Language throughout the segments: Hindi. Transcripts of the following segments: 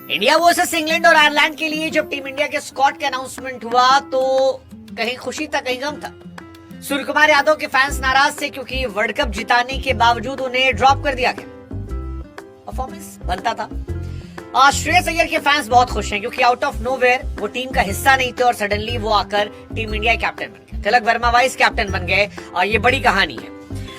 इंडिया वर्सेस इंग्लैंड और आयरलैंड के लिए जब टीम इंडिया के स्क्वाड का अनाउंसमेंट हुआ तो कहीं खुशी था कहीं गम था। सूर्य कुमार यादव के फैंस नाराज थे क्योंकि वर्ल्ड कप जिताने के बावजूद उन्हें ड्रॉप कर दिया गया। परफॉर्मेंस बनता था। श्रेयस अय्यर के फैंस बहुत खुश हैं क्योंकि आउट ऑफ नोवेयर वो टीम का हिस्सा नहीं थे और सडनली वो आकर टीम इंडिया कैप्टन बन गए। तिलक वर्मा वाइस कैप्टन बन गए और ये बड़ी कहानी है।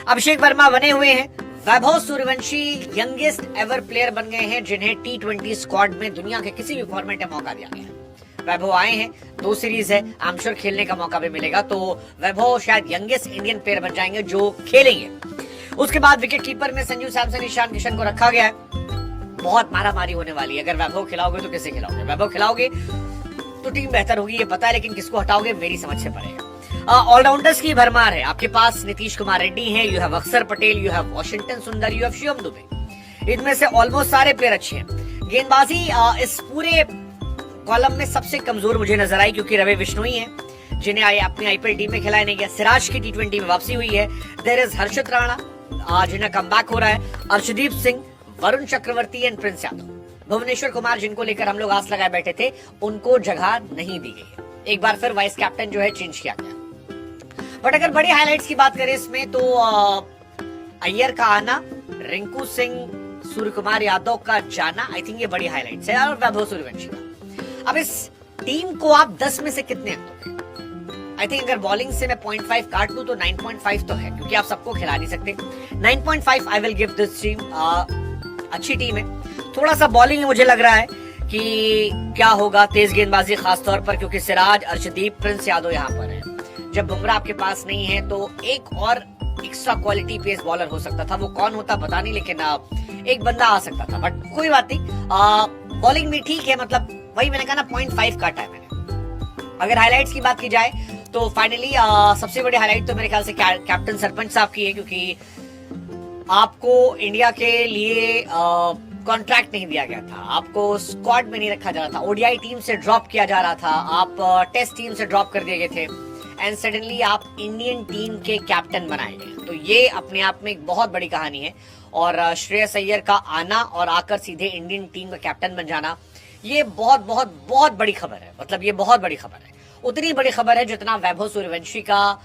अभिषेक वर्मा बने हुए हैं। Vaibhav Suryavanshi youngest ever player बन गए हैं जिन्हें T20 स्क्वाड में दुनिया के किसी भी फॉर्मेट में मौका दिया गया है। वैभव आए हैं, 2 सीरीज है, आई एम श्योर खेलने का मौका भी मिलेगा, तो वैभव शायद यंगेस्ट इंडियन प्लेयर बन जाएंगे जो खेलेंगे। उसके बाद विकेट कीपर में संजू सैमसन, ईशान किशन को रखा गया है। बहुत मारामारी होने वाली है। अगर वैभव खिलाओगे तो किसे खिलाओगे? वैभव खिलाओगे तो टीम बेहतर होगी, ये पता है, लेकिन किसको हटाओगे मेरी समझ से परेगा। ऑलराउंडर्स की भरमार है। आपके पास नीतीश कुमार रेड्डी हैं, यू हैव अक्षर पटेल, यू हैव वॉशिंगटन सुंदर, यू हैव शिवम दुबे। इनमें से ऑलमोस्ट सारे प्लेयर अच्छे हैं। गेंदबाजी इस पूरे कॉलम में सबसे कमजोर मुझे नजर आई क्योंकि रवि बिश्नोई हैं जिन्हें अपनी आईपीएल टीम में खिलाया नहीं गया। सिराज की T20 में वापसी हुई है। देयर इज हर्षित राणा जिन्हें कमबैक हो रहा है, अर्शदीप सिंह, वरुण चक्रवर्ती एंड प्रिंस यादव। भुवनेश्वर कुमार जिनको लेकर हम लोग आस लगाए बैठे थे उनको जगह नहीं दी गई है। एक बार फिर वाइस कैप्टन जो है चेंज किया गया। बट अगर बड़ी हाइलाइट्स की बात करें इसमें तो अय्यर का आना, रिंकू सिंह, सूर्य कुमार यादव का जाना, आई थिंक ये बड़ी हाइलाइट्स है। और वैभव सूर्यवंशी का। अब इस टीम को आप 10 में से कितने अंक दोगे? आई थिंक अगर बॉलिंग से मैं 0.5 काट लूं तो 9.5 तो है क्योंकि आप सबको खिला नहीं सकते। 9.5 I will give this team. अच्छी टीम है। थोड़ा सा बॉलिंग में मुझे लग रहा है कि क्या होगा, तेज गेंदबाजी खास तौर पर क्योंकि सिराज, अर्शदीप, प्रिंस यादव यहाँ पर है। जब बुमराह आपके पास नहीं है तो एक और एक्स्ट्रा क्वालिटी पेस बॉलर हो सकता था। वो कौन होता पता नहीं, लेकिन एक बंदा आ सकता था। बट कोई बात नहीं, बॉलिंग भी ठीक है। मतलब वही मैंने कहा ना, 0.5 काटा है मैंने। अगर हाइलाइट्स की बात की जाए तो फाइनली सबसे बड़ी हाइलाइट तो मेरे ख्याल से कैप्टन सरपंच साहब की है क्योंकि आपको इंडिया के लिए कॉन्ट्रैक्ट नहीं दिया गया था, आपको स्क्वाड में नहीं रखा जा रहा था, ओडीआई टीम से ड्रॉप किया जा रहा था, आप टेस्ट टीम से ड्रॉप कर दिए गए थे एंड सडनली आप इंडियन टीम के कैप्टन बनाए गए। तो ये अपने आप में एक बहुत बड़ी कहानी है। और श्रेयस अय्यर का आना और आकर सीधे इंडियन टीम का कैप्टन बन जाना, ये बहुत बहुत बहुत बड़ी खबर है। मतलब ये बहुत बड़ी खबर है। उतनी बड़ी खबर है जितना वैभव सूर्यवंशी का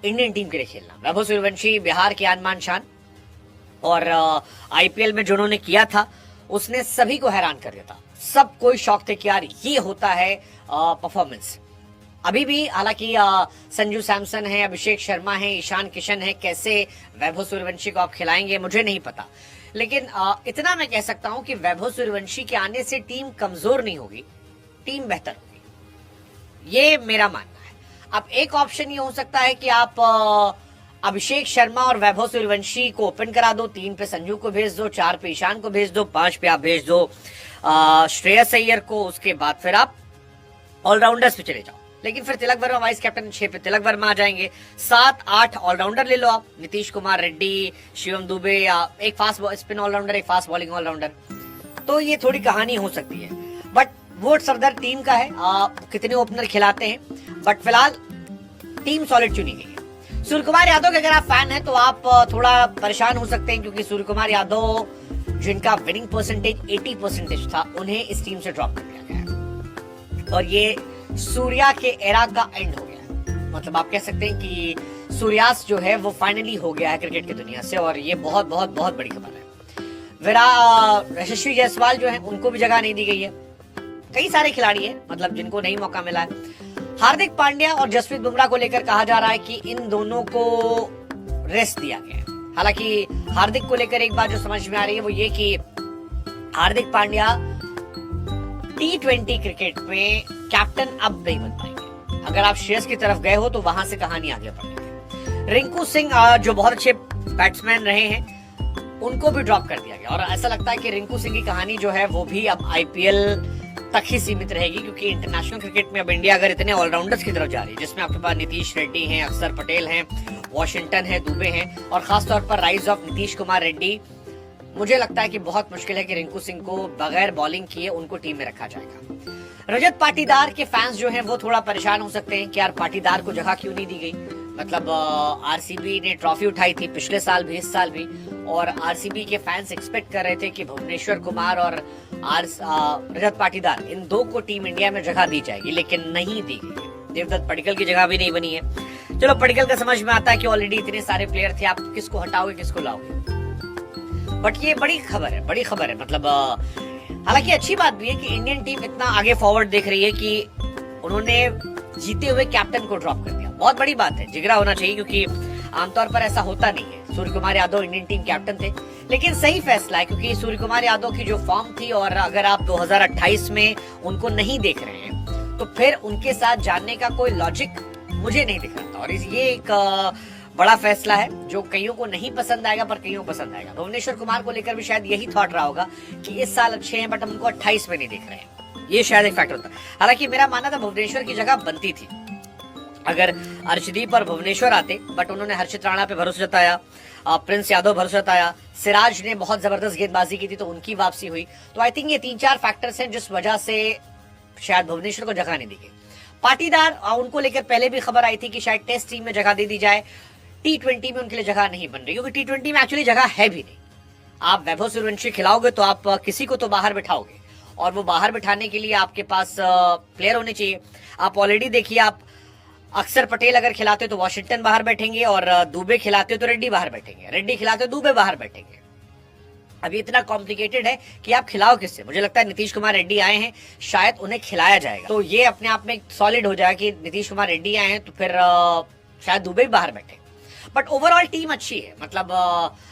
इंडियन टीम के लिए खेलना। वैभव सूर्यवंशी बिहार के आन बान शान, और आईपीएल में जो उन्होंने किया था उसने सभी को हैरान कर दिया था। सब कोई शौक थे कि यार ये होता है परफॉर्मेंस। अभी भी हालांकि संजू सैमसन है, अभिषेक शर्मा है, ईशान किशन है, कैसे वैभव सूर्यवंशी को आप खिलाएंगे मुझे नहीं पता, लेकिन इतना मैं कह सकता हूं कि वैभव सूर्यवंशी के आने से टीम कमजोर नहीं होगी, टीम बेहतर होगी। ये मेरा मानना है। अब एक ऑप्शन ये हो सकता है कि आप अभिषेक शर्मा और वैभव सूर्यवंशी को ओपन करा दो, 3 पे संजू को भेज दो, 4 पे ईशान को भेज दो, 5 पे आप भेज दो श्रेयस अय्यर को। उसके बाद फिर आप ऑलराउंडर्स पे चले जाओ। लेकिन फिर तिलक वर्मा वाइस कैप्टन, 6 पे तिलक वर्मा आ जाएंगे। 7-8 ऑलराउंडर ले लो आप, नीतीश कुमार रेड्डी, शिवम दुबे, एक फास्ट स्पिन ऑलराउंडर, एक फास्ट बॉलिंग ऑलराउंडर। तो ये थोड़ी कहानी हो सकती है। बट वो सरदार टीम का है, कितने ओपनर खिलाते हैं। बट फिलहाल टीम सॉलिड चुनी गई है। सूर्य कुमार यादव के अगर आप फैन हैं तो आप थोड़ा परेशान हो सकते हैं क्योंकि सूर्य कुमार यादव जिनका विनिंग परसेंटेज 80% था, उन्हें इस टीम से ड्रॉप कर दिया गया है। और ये सूर्या के एरा का एंड हो गया है। मतलब आप कह सकते हैं कि सूर्यास्त जो है वो फाइनली हो गया है क्रिकेट की दुनिया से, और ये बहुत बहुत बहुत बड़ी खबर है। यशस्वी जायसवाल जो है उनको भी जगह नहीं दी गई है। कई सारे खिलाड़ी हैं मतलब जिनको नहीं मौका मिला है। हार्दिक पांड्या और जसप्रीत बुमराह को लेकर कहा जा रहा है कि इन दोनों को रेस्ट दिया गया है। हालांकि हार्दिक को लेकर एक बात जो समझ में आ रही है वो ये कि हार्दिक पांड्या T20 क्रिकेट में कैप्टन अब नहीं बन पाएंगे। अगर आप श्रेयस की तरफ गए हो तो वहां से कहानी आगे बढ़ेगी। रिंकू सिंह जो बहुत अच्छे बैट्समैन रहे हैं उनको भी ड्रॉप कर दिया गया, और ऐसा लगता है कि रिंकू सिंह की कहानी जो है वो भी अब आईपीएल तक ही सीमित रहेगी क्योंकि इंटरनेशनल क्रिकेट में अब इंडिया अगर इतने ऑलराउंडर्स की तरफ जा रही है जिसमें आपके पास नीतीश रेड्डी हैं, अक्षर पटेल हैं, वॉशिंगटन है, दुबे हैं, और खासतौर पर राइज ऑफ नीतीश कुमार रेड्डी, मुझे लगता है कि बहुत मुश्किल है कि रिंकू सिंह को बगैर बॉलिंग किए उनको टीम में रखा जाएगा। रजत पाटीदार के फैंस जो हैं वो थोड़ा परेशान हो सकते हैं कि यार पाटीदार को जगह क्यों नहीं दी गई। मतलब आरसीबी ने ट्रॉफी उठाई थी पिछले साल भी, इस साल भी, और आरसीबी के फैंस एक्सपेक्ट कर रहे थे कि भुवनेश्वर कुमार और रजत पाटीदार, इन दो को टीम इंडिया में जगह दी जाएगी, लेकिन नहीं दी गई है। देवदत्त पडिक्कल की जगह भी नहीं बनी है। चलो पडिक्कल का समझ में आता है कि ऑलरेडी इतने सारे प्लेयर थे, आप किसको हटाओगे किसको लाओगे, बट ये बड़ी खबर है। मतलब हालांकि अच्छी बात भी है कि इंडियन टीम इतना आगे फॉरवर्ड देख रही है कि उन्होंने जीते हुए कैप्टन को ड्रॉप कर दिया। बहुत बड़ी बात है, जिगरा होना चाहिए, क्योंकि आमतौर पर ऐसा होता नहीं है। Surya Kumar Yadav Indian team captain थे, लेकिन सही फैसला है, क्योंकि सूर्य कुमार यादव की जो फॉर्म थी, और अगर आप 2028 में उनको नहीं देख रहे हैं तो फिर उनके साथ जाने का कोई लॉजिक मुझे नहीं दिख रहा था। और ये एक बड़ा फैसला है जो कईयों को नहीं पसंद आएगा, पर कईयों को पसंद आएगा। भुवनेश्वर कुमार को लेकर भी शायद यही थॉट रहा होगा कि इस साल अच्छे हैं, बट हम उनको 28 में नहीं देख रहे हैं। ये शायद एक फैक्टर होता। हालांकि मेरा मानना था भुवनेश्वर की जगह बनती थी अगर अर्शदीप और भुवनेश्वर आते, बट उन्होंने हर्षित राणा पे भरोसा जताया, प्रिंस यादव भरोसा जताया, सिराज ने बहुत जबरदस्त गेंदबाजी की थी तो उनकी वापसी हुई। तो आई थिंक ये 3-4 फैक्टर्स हैं जिस वजह से शायद भुवनेश्वर को जगह नहीं दी गई। पाटीदार, उनको लेकर पहले भी खबर आई थी कि शायद टेस्ट टीम में जगह दे दी जाए, T20 में उनके लिए जगह नहीं बन रही, क्योंकि T20 में एक्चुअली जगह है भी नहीं। आप वैभव सूर्यवंशी खिलाओगे तो आप किसी को तो बाहर बिठाओगे, और वो बाहर बिठाने के लिए आपके पास प्लेयर होने चाहिए। आप ऑलरेडी देखिए, आप अक्षर पटेल अगर खिलाते हो तो वॉशिंगटन बाहर बैठेंगे, और दुबे खिलाते हो तो रेड्डी बाहर बैठेंगे, रेड्डी खिलाते हो दुबे बाहर बैठेंगे। अभी इतना कॉम्प्लिकेटेड है कि आप खिलाओ किससे। मुझे लगता है नीतीश कुमार रेड्डी आए हैं, शायद उन्हें खिलाया जाएगा, तो ये अपने आप में सॉलिड हो जाएगा कि नीतीश कुमार रेड्डी आए हैं, तो फिर शायद दुबे भी बाहर बैठे। बट ओवरऑल टीम अच्छी है। मतलब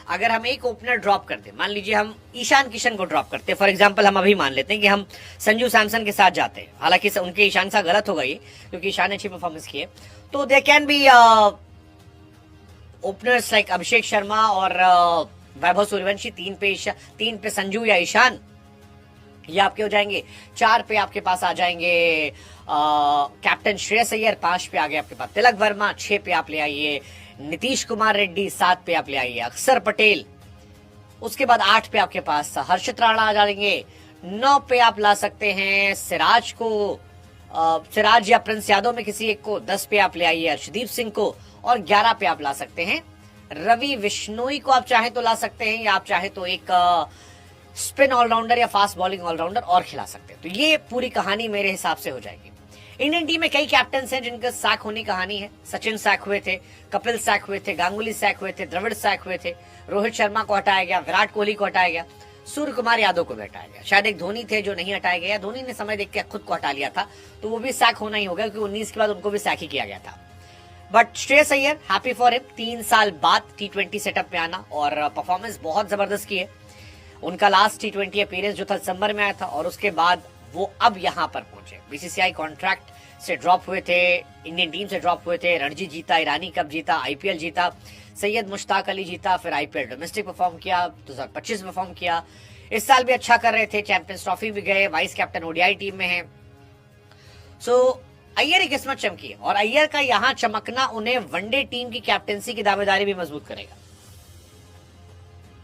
अगर हम एक ओपनर ड्रॉप करते, मान लीजिए हम ईशान किशन को ड्रॉप करते, फॉर एग्जांपल हम अभी मान लेते हैं कि हम संजू सैमसन के साथ जाते हैं, हालांकि उनके ईशान सा गलत होगा ये, क्योंकि ईशान ने अच्छी परफॉर्मेंस की है, तो they can be openers like Abhishek Sharma और वैभव सूर्यवंशी। 3 पे संजू या ईशान, ये आपके हो जाएंगे। 4 पे आपके पास आ जाएंगे कैप्टन श्रेयस अय्यर, 5 पे आ गए आपके पास तिलक वर्मा, 6 पे आप ले आइए नीतीश कुमार रेड्डी, 7 पे आप ले आइए अक्षर पटेल, उसके बाद 8 पे आपके पास हर्षित राणा आ जाएंगे, 9 पे आप ला सकते हैं सिराज को, सिराज या प्रिंस यादव में किसी एक को, 10 पे आप ले आइए अर्शदीप सिंह को, और 11 पे आप ला सकते हैं रवि बिश्नोई को। आप चाहे तो ला सकते हैं, या आप चाहे तो एक स्पिन ऑलराउंडर या फास्ट बॉलिंग ऑलराउंडर और खिला सकते हैं। तो ये पूरी कहानी मेरे हिसाब से हो जाएगी। इंडियन टीम में कई कैप्टन हैं जिनका सैक होने की कहानी है। सचिन सैक हुए थे, कपिल सैक हुए थे, गांगुली सैक हुए थे, द्रविड़ सैक हुए थे, रोहित शर्मा को हटाया गया, विराट कोहली को हटाया गया, सूर्य कुमार यादव को भी हटाया गया। शायद एक धोनी थे जो नहीं हटाया गया, धोनी ने समय देख के खुद को हटा लिया था, तो वो भी सैक होना ही होगा, क्योंकि 19 के बाद उनको भी सैक ही किया गया था। But Shreyas Iyer, happy for him, 3 साल बाद T20 सेटअप में आना, और परफॉर्मेंस बहुत जबरदस्त की है। उनका लास्ट T20 अपीयरेंस जो था दिसंबर में आया था, और उसके बाद वो अब यहाँ पर पहुंचे। बीसीसीआई कॉन्ट्रैक्ट से ड्रॉप हुए थे, इंडियन टीम से ड्रॉप हुए थे, रणजी जीता, ईरानी कप जीता, आईपीएल जीता, सैयद मुश्ताक अली जीता, फिर आईपीएल डोमेस्टिक परफॉर्म किया, 2025 में परफॉर्म किया, इस साल भी अच्छा कर रहे थे, चैंपियंस ट्रॉफी भी गए, वाइस कैप्टन ओडीआई टीम में है। सो अय्यर की किस्मत चमकी है, और अय्यर का यहाँ चमकना उन्हें वनडे टीम की कैप्टेंसी की दावेदारी भी मजबूत करेगा,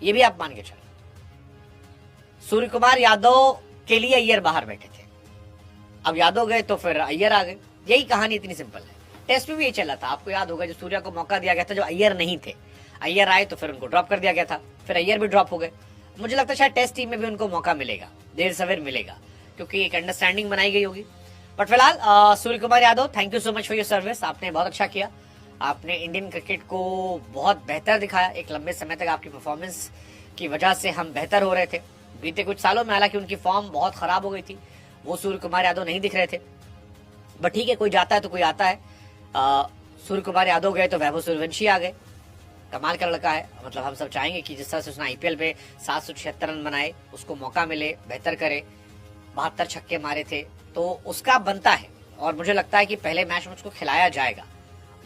ये भी आप मान के चलो। सूर्य कुमार यादव के लिए अय्यर बाहर बैठे थे, अब यादव गए तो फिर अय्यर आ गए, यही कहानी इतनी सिंपल है। टेस्ट में भी यही चला था, आपको याद होगा, जो सूर्या को मौका दिया गया था, जो अय्यर नहीं थे, अय्यर आए तो फिर उनको ड्रॉप कर दिया गया था, फिर अय्यर भी ड्रॉप हो गए। मुझे लगता है शायद टेस्ट टीम में भी उनको मौका मिलेगा, देर सवेर मिलेगा, क्योंकि एक अंडरस्टैंडिंग बनाई गई होगी। बट फिलहाल Surya Kumar Yadav, thank you so much for your service, आपने बहुत अच्छा किया, आपने इंडियन क्रिकेट को बहुत बेहतर दिखाया। एक लंबे समय तक आपकी परफॉर्मेंस की वजह से हम बेहतर हो रहे थे। बीते कुछ सालों में हालांकि उनकी फॉर्म बहुत खराब हो गई थी, वो सूर्य कुमार यादव नहीं दिख रहे थे, बट ठीक है, कोई जाता है तो कोई आता है। सूर्य कुमार यादव गए तो वैभव सूर्यवंशी आ गए, कमाल का लड़का है। मतलब हम सब चाहेंगे कि जिस तरह से उसने आईपीएल पे 776 रन बनाए, उसको मौका मिले, बेहतर करे, 72 छक्के मारे थे, तो उसका बनता है। और मुझे लगता है कि पहले मैच में उसको खिलाया जाएगा।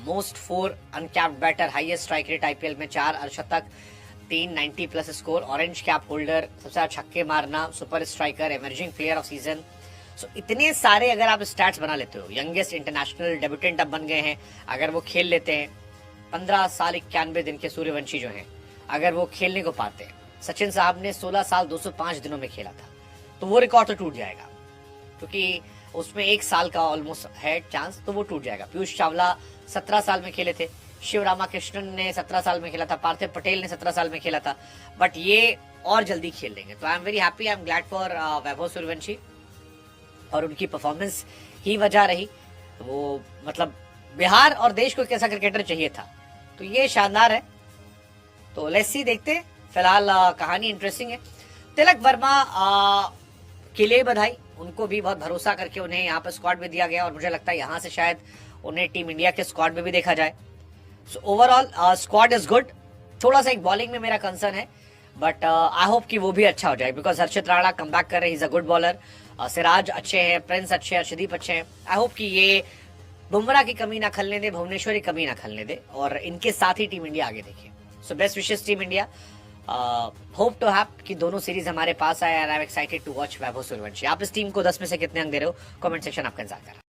Most 4 uncapped batter, highest strike rate IPL में, 4 अर्धशतक, 3 90 plus score, orange cap holder, सबसे ज्यादा छक्के मारना, super striker, emerging player of season. So इतने सारे अगर आप स्टैट्स बना लेते हो, यंगेस्ट इंटरनेशनल डेब्यूटेंट अब बन गए हैं, अगर वो खेल लेते हैं, 15 साल 91 दिन के सूर्यवंशी जो हैं, अगर वो खेलने को पाते हैं, सचिन साहब ने 16 साल 205 दिनों में खेला था, तो वो रिकॉर्ड तो टूट जाएगा, क्योंकि उसमें 1 साल का ऑलमोस्ट है चांस, तो वो टूट जाएगा। पीयूष चावला 17 साल में खेले थे, शिव रामाकृष्णन ने 17 साल में खेला था, पार्थिव पटेल ने 17 साल में खेला था, बट ये और जल्दी खेल लेंगे। तो I am very happy, I am glad for Vaibhav Suryavanshi, और उनकी परफॉर्मेंस ही वजह रही। वो मतलब बिहार और देश को एक ऐसा क्रिकेटर चाहिए था, तो ये शानदार है। तो लेट्स सी, देखते हैं। फिलहाल कहानी इंटरेस्टिंग है। तिलक वर्मा के लिए बधाई, उनको भी बहुत भरोसा करके उन्हें यहाँ पर स्क्वाड में दिया गया, और मुझे लगता है यहाँ से शायद उन्हें टीम इंडिया के स्क्वाड में भी देखा जाए। So overall squad is good. थोड़ा सा एक बॉलिंग में मेरा कंसर्न है, बट आई होप कि वो भी अच्छा हो जाए, because Harshit Rana come back कर रहे हैं, is a good bowler. Siraj अच्छे हैं, प्रिंस अच्छे हैं, अर्शदीप अच्छे हैं। आई होप कि ये बुमराह की कमी ना खलने दे, भुवनेश्वर की कमी ना खलने दे, और इनके साथ ही टीम इंडिया आगे देखे। So best wishes team India, hope to have कि दोनों सीरीज हमारे पास आए, and I am excited to watch Vaibhav Suryavanshi. आप इस टीम को 10 में से कितने अंक दे रहे हो? कमेंट सेक्शन आपका इंतजार कर रहा है।